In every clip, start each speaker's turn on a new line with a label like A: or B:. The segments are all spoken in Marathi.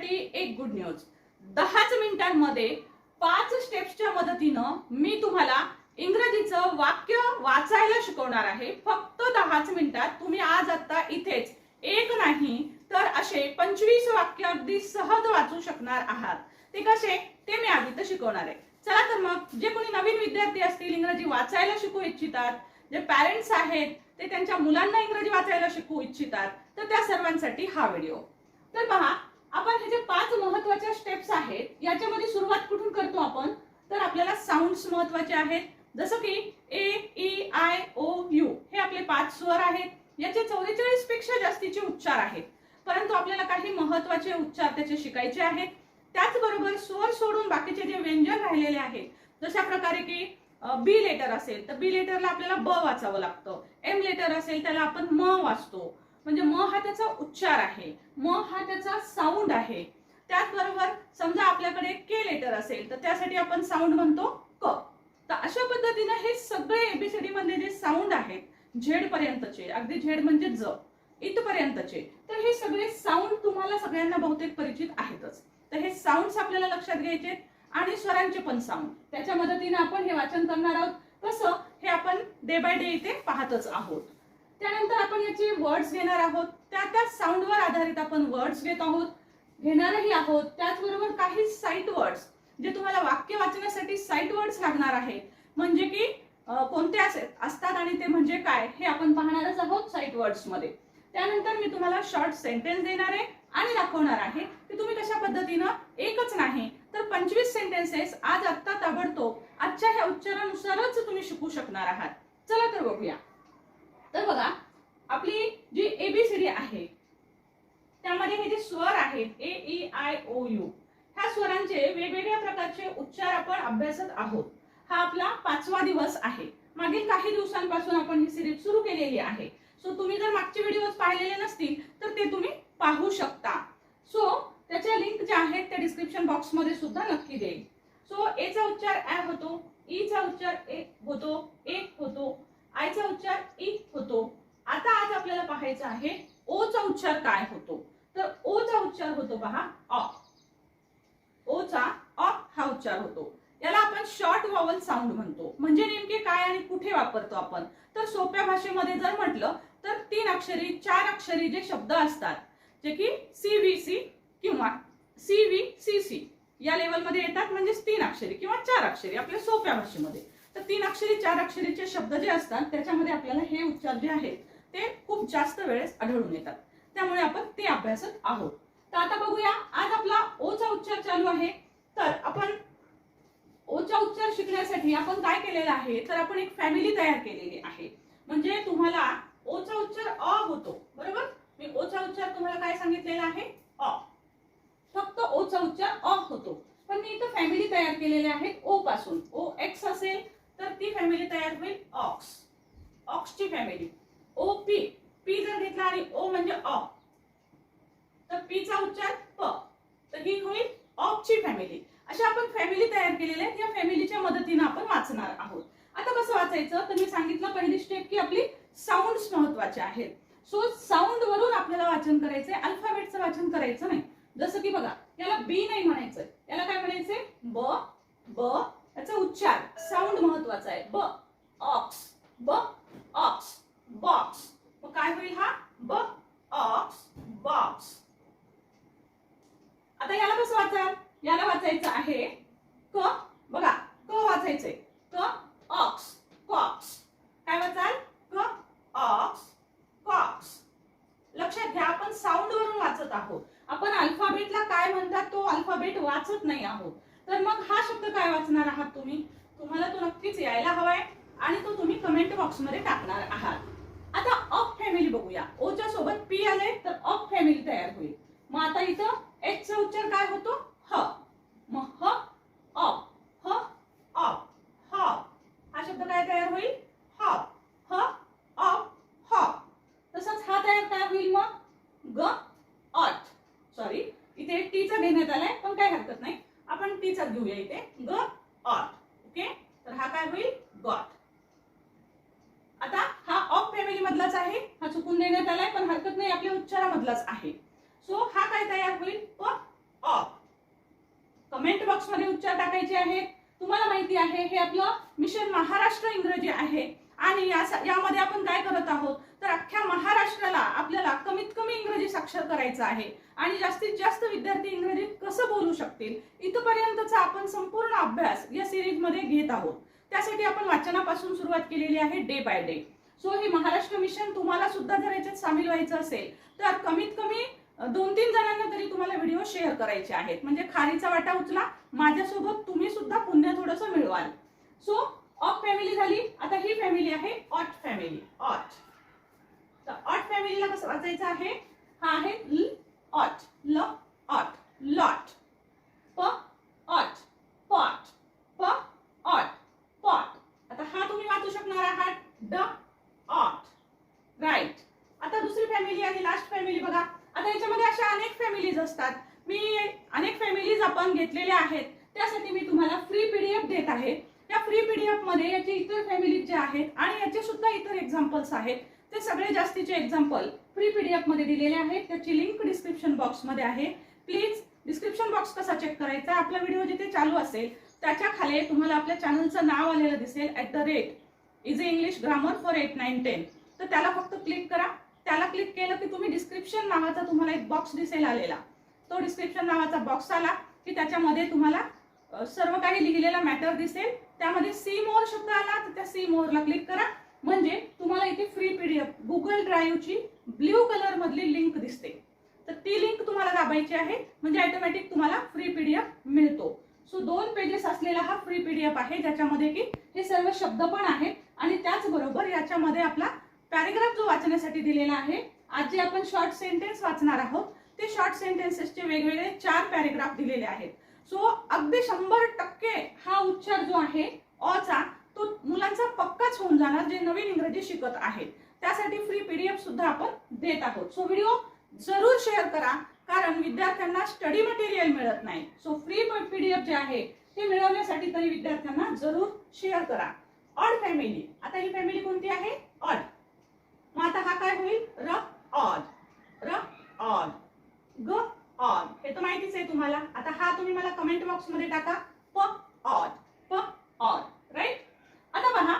A: तुमच्यासाठी एक गुड न्यूज. 10च मिनिटांमध्ये 5 स्टेप्सच्या मदतीनं मी तुम्हाला इंग्रजीचं वाक्य वाचायला शिकवणार आहे. फक्त 10च मिनिटात तुम्ही आज आता इथेच एक नाही तर असे 25 वाक्य अगदी सहज वाचू शकणार आहात. ते कसे ते मी आज इथं शिकवणार आहे. चला तर मग जे कोणी नवीन विद्यार्थी असतील, इंग्रजी वाचायला शिकू इच्छितात, जे पॅरेंट्स आहेत ते त्यांच्या मुलांना इंग्रजी वाचायला शिकू इच्छितात, तर त्या सर्वांसाठी हा व्हिडिओ. तर पहा, आपण हे जे 5 महत्त्वाच्या स्टेप्स आहेत याच्यामध्ये सुरुवात कुठून करतो आपण, तर आपल्याला साऊंड्स महत्त्वाचे आहेत. जसं की ए, ई, आय, ओ, यू हे आपले 5 स्वर आहेत. याचे 44 पेक्षा जास्तीचे उच्चार आहेत, परंतु आपल्याला काही महत्त्वाचे उच्चार त्याचे शिकायचे आहेत. त्याचबरोबर स्वर सोडून बाकीचे जे व्यंजन राहिलेले आहेत, जशा प्रकारे की बी लेटर असेल तर बी लेटरला आपल्याला ब वाचावं लागतं. एम लेटर असेल त्याला आपण म वाचतो, म्हणजे म हा त्याचा उच्चार आहे, म हा त्याचा साऊंड आहे. त्याचबरोबर समजा आपल्याकडे के लेटर असेल तर त्यासाठी आपण साऊंड म्हणतो क. तर अशा पद्धतीने हे सगळे एबीसीडी मधले जे साऊंड आहेत झेड पर्यंतचे, अगदी झेड म्हणजे ज इथपर्यंतचे, तर हे सगळे साऊंड तुम्हाला सगळ्यांना बहुतेक परिचित आहेतच. तर हे साऊंड्स आपल्याला लक्षात घ्यायचे आणि स्वरांचे पण साऊंड, त्याच्या मदतीने आपण हे वाचन करणार आहोत. कसं हे आपण डे बाय डे इथे पाहतच आहोत. त्यानंतर आपण याचे वर्ड्स घेणार आहोत. त्या साऊंडवर आधारित आपण वर्ड्स घेत आहोत, घेणारही आहोत. त्याचबरोबर काही साईट वर्ड्स जे तुम्हाला वाक्य वाचण्यासाठी साईट वर्ड्स लागणार आहेत, म्हणजे की कोणते असतात आणि ते म्हणजे काय हे आपण पाहणारच आहोत साईट वर्ड्स मध्ये. त्यानंतर मी तुम्हाला शॉर्ट सेंटेन्स देणार आहे आणि दाखवणार आहे की तुम्ही कशा पद्धतीनं एकच नाही तर 25 सेंटेन्सेस आज आत्ता ताबडतोब आजच्या ह्या उच्चारानुसारच तुम्ही शिकू शकणार आहात. चला तर बघूया. तर बघा, आपली जी एबीसीडी आहे त्यामध्ये हे जे स्वर आहेत ए, ई, आय, ओ, यू, ह्या स्वरांचे वेगवेगळ्या प्रकारचे उच्चार आपण अभ्यासत आहोत. हा आपला 5वा दिवस आहे. मागील काही दिवसांपासून आपण ही सिरीज सुरू केलेली आहे. सो तुम्ही जर मागचे व्हिडिओज पाहिलेले नसतील तर ते तुम्ही पाहू शकता. सो त्याच्या लिंक ज्या आहेत त्या डिस्क्रिप्शन बॉक्स मध्ये सुद्धा नक्की देईल. सो ए चा उच्चार ॲ होतो, ई चा उच्चार ए होतो, ए होतो, आय चा उच्चार ई होतो. आता आज आपल्याला पाहायचं आहे ओ चा उच्चार काय होतो. तर ओ चा उच्चार होतो पहा ऑ. ओ चा ऑ हा उच्चार होतो. याला आपण शॉर्ट व्हावल साऊंड म्हणतो. म्हणजे नेमके काय आणि कुठे वापरतो आपण, तर सोप्या भाषेमध्ये जर म्हटलं तर 3 अक्षरी 4 अक्षरी जे शब्द असतात, जे की सीव्हीसी किंवा सीव्हीसीसी या लेवल मध्ये येतात, म्हणजे 3 अक्षरी किंवा 4 अक्षरी आपल्या सोप्या भाषेमध्ये. तर 3 अक्षरी 4 अक्षरीचे शब्द जे असतात त्याच्यामध्ये आपल्याला हे उच्चार जे आहेत ते खूप जास्त वेळेस आढळून येतात. त्यामुळे आपण ते अभ्यासत आहोत. तर आता बघूया, आज आपला ओ चा उच्चार चालू आहे. तर आपण ओ चा उच्चार शिकण्यासाठी आपण काय केलेलं आहे, तर आपण एक फॅमिली तयार केलेली आहे. म्हणजे तुम्हाला ओ चा उच्चार अ होतो, बरोबर. मी ओ चा उच्चार तुम्हाला काय सांगितलेला आहे, अ. फक्त ओ चा उच्चार अ होतो, पण मी इथं फॅमिली तयार केलेली आहे ओ पासून. ओ एक्स असेल तर ती फॅमिली तयार होईल ऑक्स, ऑक्सची फॅमिली. ओ पी, पी जर घेतला आणि ओ म्हणजे अ, तर पी चा उच्चार प, तर ही होईल ऑक्सची फॅमिली. अशा आपण फॅमिली तयार केलेल्या आहेत. या फॅमिलीच्या मदतीने आपण वाचणार आहोत. आता कसं वाचायचं, तर मी सांगितलं पहिली स्टेप की आपली साऊंड्स महत्त्वाचे आहेत. सो साऊंड वरून आपल्याला वाचन करायचंय, अल्फाबेटचं वाचन करायचं नाही. जसं की बघा, याला बी नाही म्हणायचं, याला काय म्हणायचंय ब. ब याचा उच्चार साऊंड महत्त्वाचा आहे. ब ऑक्स, ब ऑक्स, बॉक्स. मग काय होईल हा ब ऑक्स बॉक्स. आता याला कसं वाचाल, याला वाचायचं आहे क. बघा, क वाचायचंय क ऑक्स कॉक्स. काय वाचाल क ऑक्स कॉक्स. लक्षात घ्या, आपण साऊंड वरून वाचत आहोत. आपण अल्फाबेटला काय म्हणतात तो अल्फाबेट वाचत नाही आहोत. तर मग हा शब्द काय वाचणार आहात तुम्ही, तुम्हाला तो नक्कीच यायला हवाय आणि तो तुम्ही कमेंट बॉक्स मध्ये टाकणार आहात. आता ऑफ फॅमिली बघूया. ओ च्या सोबत पी आले तर ऑफ फॅमिली तयार होईल. मग आता इथं एच चा उच्चार काय होतो ह. मग ह ऑफ, ह ऑफ, ह. हा शब्द काय तयार होईल ह, ह ऑफ ह. तसंच हा तयार काय होईल मग ग ऑट. सॉरी, इथे टी चा घेण्यात आलाय पण काय हरकत नाही, आपण टी चा घेऊया इथे ग ऑट. ओके, तर हा काय होईल गॉट. आता हा ऑफ फॅमिली मधलाच आहे, हा चुकून देण्यात आलाय पण हरकत नाही, आपल्या उच्चारामधलाच आहे. सो हा काय तयार होईल प ऑफ. कमेंट बॉक्स मध्ये उत्तर टाकायचे आहेत. तुम्हाला माहिती आहे हे आपलं मिशन महाराष्ट्र इंग्रजी आहे आणि यामध्ये आपण काय करत आहोत तर अख्ख्या महाराष्ट्राला आपल्याला कमीत कमी इंग्रजी साक्षर करायचं आहे आणि जास्तीत जास्त विद्यार्थी इंग्रजीत कसं बोलू शकतील इथपर्यंतचा आपण संपूर्ण अभ्यास या सिरीज मध्ये घेत आहोत. त्यासाठी आपण वाचनापासून सुरुवात केलेली आहे डे बाय डे. सो हे महाराष्ट्र मिशन तुम्हाला सुद्धा जर याच्यात सामील व्हायचं असेल तर कमीत कमी 2-3 जणांना तरी तुम्हाला व्हिडिओ शेअर करायचे आहेत म्हणजे खारीचा वाटा उचला. माझ्यासोबत तुम्ही सुद्धा पुण्य थोडंसं मिळवाल. सो ऑफ फॅमिली झाली. आता ही फॅमिली आहे ऑट फॅमिली. ऑट. तर ऑट फॅमिलीला कसं वाचायचं आहे हा आहे ल ऑट. ल ऑट. लॉट. प ऑट. पॉट. प ऑट. पॉट. आता हा तुम्ही वाचू शकणार आहात ड ऑट. राईट. आता दुसरी फॅमिली आहे लास्ट फॅमिली बघा. आता याच्यामध्ये अशा अनेक फॅमिलीज असतात. मी अनेक फॅमिलीज आपण घेतलेल्या आहेत त्यासाठी मी तुम्हाला फ्री पीडीएफ देत आहे. या फ्री पीडीएफ मध्ये याचे इतर फॅमिलीज जे आहेत आणि याचे सुद्धा इतर एक्झाम्पल्स आहेत ते सगळे जास्तीचे एक्झाम्पल फ्री पीडीएफ मध्ये दिलेले आहेत. त्याची लिंक डिस्क्रिप्शन बॉक्स मध्ये आहे. प्लीज डिस्क्रिप्शन बॉक्स कसा चेक करायचा आपला व्हिडिओ जिथे चालू असेल त्याच्या खाली तुम्हाला आपल्या चॅनलचं नाव आलेलं दिसेल @इझी इंग्लिश ग्रामर फॉर 8, 9, 10. तर त्याला फक्त क्लिक करा. त्याला क्लिक केलं की तुम्ही डिस्क्रिप्शन नावाचा तुम्हाला एक बॉक्स दिसेल आलेला. तो डिस्क्रिप्शन नावाचा बॉक्स आला की त्याच्यामध्ये तुम्हाला सर्व काही लिहिलेला मॅटर दिसेल. त्यामध्ये सी मोर शब्द आला तर त्या सी मोरला क्लिक करा म्हणजे तुम्हाला इथे फ्री पीडीएफ गुगल ड्राईव्हची ब्ल्यू कलर मधली लिंक दिसते. तर ती लिंक तुम्हाला दाबायची आहे म्हणजे ऑटोमॅटिक तुम्हाला फ्री पीडीएफ मिळतो. सो 2 पेजेस असलेला हा फ्री पीडीएफ आहे ज्याच्यामध्ये की हे सर्व शब्द पण आहेत आणि त्याचबरोबर याच्यामध्ये आपला पॅरेग्राफ जो वाचण्यासाठी दिलेला आहे. आज जे आपण शॉर्ट सेंटेन्स वाचणार आहोत ते शॉर्ट सेंटेन्सेसचे वेगवेगळे 4 पॅरेग्राफ दिलेले आहेत. सो अगदी 100% हा उच्चार जो आहे ऑचा तो मुलांचा पक्काच होऊन जाणार जे नवीन इंग्रजी शिकत आहेत. त्यासाठी फ्री पीडीएफ सुद्धा आपण देत आहोत. सो व्हिडिओ जरूर शेअर करा कारण विद्यार्थ्यांना स्टडी मटेरियल मिळत नाही. सो फ्री पीडीएफ जे आहे ते मिळवण्यासाठी तरी विद्यार्थ्यांना जरूर शेअर करा. Odd family. आता ही फॅमिली कोणती आहे ऑड. मग आता हा काय होईल र ऑड. र ऑड. ग ऑड. हे तर माहितीच आहे तुम्हाला. आता हा तुम्ही मला कमेंट बॉक्स मध्ये टाका प ऑड. प ऑड. राईट. आता पहा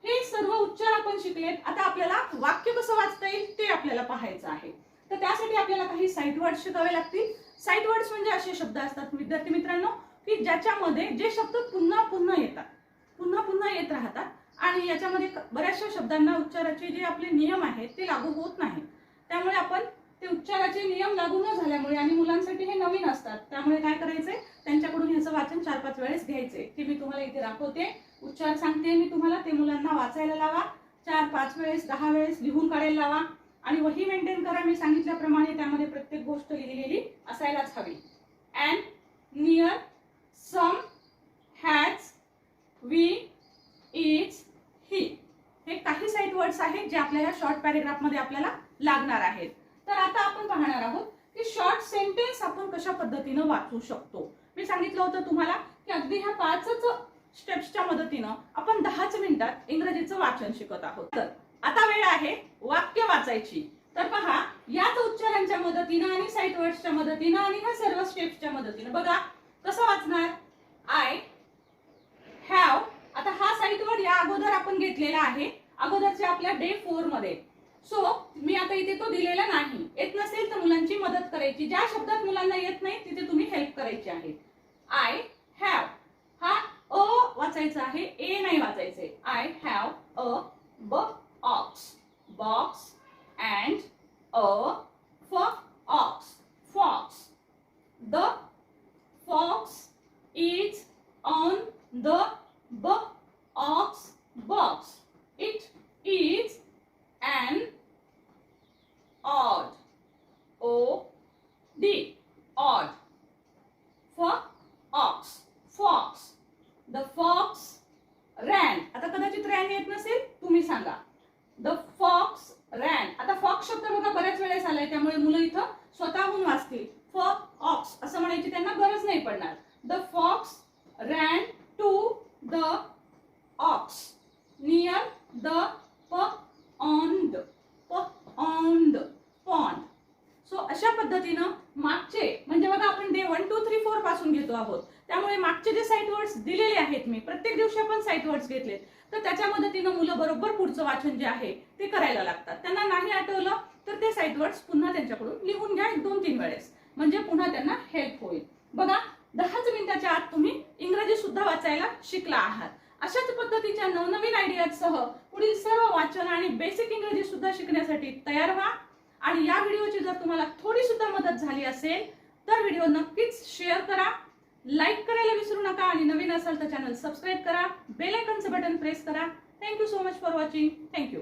A: हे सर्व उच्चार आपण शिकलेत. आता आपल्याला वाक्य कसं वाचता येईल ते आपल्याला पाहायचं आहे. तर त्यासाठी आपल्याला काही साईट वर्ड्स शिकावे लागतील. साईट वर्ड्स म्हणजे असे शब्द असतात विद्यार्थी मित्रांनो की ज्याच्यामध्ये जे शब्द पुन्हा पुन्हा येतात पुन्हा पुन्हा येत राहतात आणि याच्यामध्ये बऱ्याचशा शब्दांना उच्चाराचे जे आपले नियम आहेत ते लागू होत नाहीत. त्यामुळे आपण ते उच्चाराचे नियम लागू न झाल्यामुळे आणि मुलांसाठी हे नवीन असतात त्यामुळे काय करायचंय त्यांच्याकडून ह्याचं वाचन 4-5 वेळेस घ्यायचे. ते मी तुम्हाला इथे दाखवते. उच्चार सांगते मी तुम्हाला ते मुलांना वाचायला लावा. 4-5 वेळेस 10 वेळेस लिहून काढायला लावा आणि वही मेंटेन करा. मी सांगितल्याप्रमाणे त्यामध्ये प्रत्येक गोष्ट लिहिलेली असायलाच हवी. And, near, some, has, we, is, ही हे काही साईट वर्ड्स आहेत जे आपल्या या शॉर्ट पॅरेग्राफ मध्ये आपल्याला लागणार आहेत. तर आता आपण पाहणार आहोत की शॉर्ट सेंटेन्स आपण कशा पद्धतीने वाचू शकतो. मी सांगितलं होतं तुम्हाला की अगदी ह्या 5च स्टेप्सच्या मदतीनं आपण 10च मिनिटात इंग्रजीचं वाचन शिकत आहोत. तर आता वेळ आहे वाक्य वाचायची. तर पहा याच उच्चारांच्या मदतीनं आणि साईट वर्ड्सच्या मदतीनं आणि ह्या सर्व स्टेप्सच्या मदतीनं बघा कसं वाचणार. I have. आता हा साईट वर्ड या अगोदर आपण घेतलेला आहे अगोदरच्या आपल्या डे 4 मध्ये. सो मी आता इथे तो दिलेला नाही. येत नसेल तर मुलांची मदत करायची. ज्या शब्दात मुलांना येत नाही तिथे तुम्ही हेल्प करायची आहे. आय हॅव हा अ वाचायचा आहे ए नाही वाचायचे. I have a box. Box and a fox. Fox. The fox is on the box. Box. It is an odd. O-D. Odd. Fox. Fox. The fox ran. आता कदाचित ran येत नसेल तुम्ही सांगा. The fox ran. आता fox शब्द बघा बऱ्याच वेळेस आलाय पद्धतीनं मागचे म्हणजे बघा आपण डे 1 2 3 4 पासून घेतो आहोत, त्यामुळे मागचे जे साईट वर्ड्स दिलेले आहेत मी प्रत्येक दिवशी आपण साईट वर्ड्स घेतलेत, तर त्याच्या मदतीनं मुलं बरोबर पुढचं वाचन जे आहे ते करायला लागतात. त्यांना नाही आठवलं तर ते साईट वर्ड्स पुन्हा त्यांच्याकडून लिहून घ्या 1-2-3 वेळेस, म्हणजे पुन्हा त्यांना हेल्प होईल. बघा 10च मिनिटाच्या आत तुम्ही इंग्रजी सुद्धा वाचायला शिकला आहात. अशाच पद्धतीच्या नवनवीन आयडियासह पुढील सर्व वाचन आणि बेसिक इंग्रजी सुद्धा शिकण्यासाठी तयार व्हा. आणि या व्हिडिओची जर तुम्हाला थोडी सुद्धा मदत झाली असेल तर व्हिडिओ नक्कीच शेअर करा, लाईक करायला विसरू नका आणि नवीन असाल तर चॅनल सबस्क्राईब करा, बेल आयकॉनचं बटन प्रेस करा. Thank you so much for watching. Thank you.